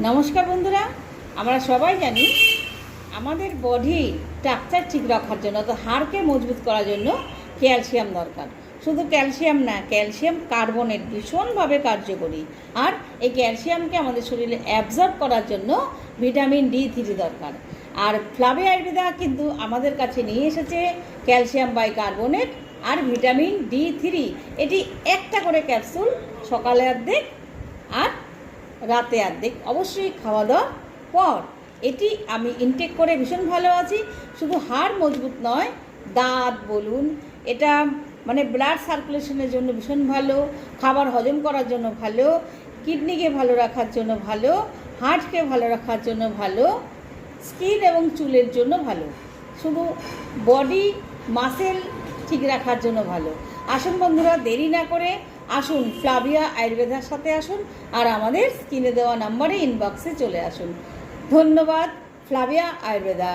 নমস্কার বন্ধুরা, আমরা সবাই জানি আমাদের বডি স্ট্রাকচার ঠিক রাখার জন্য, তো হাড়কে মজবুত করার জন্য ক্যালসিয়াম দরকার। শুধু ক্যালসিয়াম না, ক্যালসিয়াম কার্বনেট ভীষণভাবে কার্যকরী। আর এই ক্যালসিয়ামকে আমাদের শরীরে অ্যাবজর্ব করার জন্য ভিটামিন ডি3 দরকার। আর ফ্লাভিয়া আয়ুর্বেদা কিন্তু আমাদের কাছে নিয়ে এসেছে ক্যালসিয়াম বাইকার্বনেট আর ভিটামিন ডি3। এটি একটা করে ক্যাপসুল, সকালে অর্ধেক আর রাতে অর্ধেক, অবশ্যই খাওয়া দাওয়ার পর। এটি আমি ইনটেক করে ভীষণ ভালো আছি। শুধু হাড় মজবুত নয়, দাঁত বলুন, এটা মানে ব্লাড সার্কুলেশনের জন্য ভীষণ ভালো, খাবার হজম করার জন্য ভালো, কিডনিকে ভালো রাখার জন্য ভালো, হার্টকে ভালো রাখার জন্য ভালো, স্কিন এবং চুলের জন্য ভালো, শুধু বডি মাসেল ঠিক রাখার জন্য ভালো। আসুন বন্ধুরা, দেরি না করে আসুন ফ্লাভিয়া আয়ুর্বেদার সাথে আসুন, আর আমাদের স্ক্রিনে দেওয়া নাম্বারে ইনবক্সে চলে আসুন। ধন্যবাদ ফ্লাভিয়া আয়ুর্বেদা।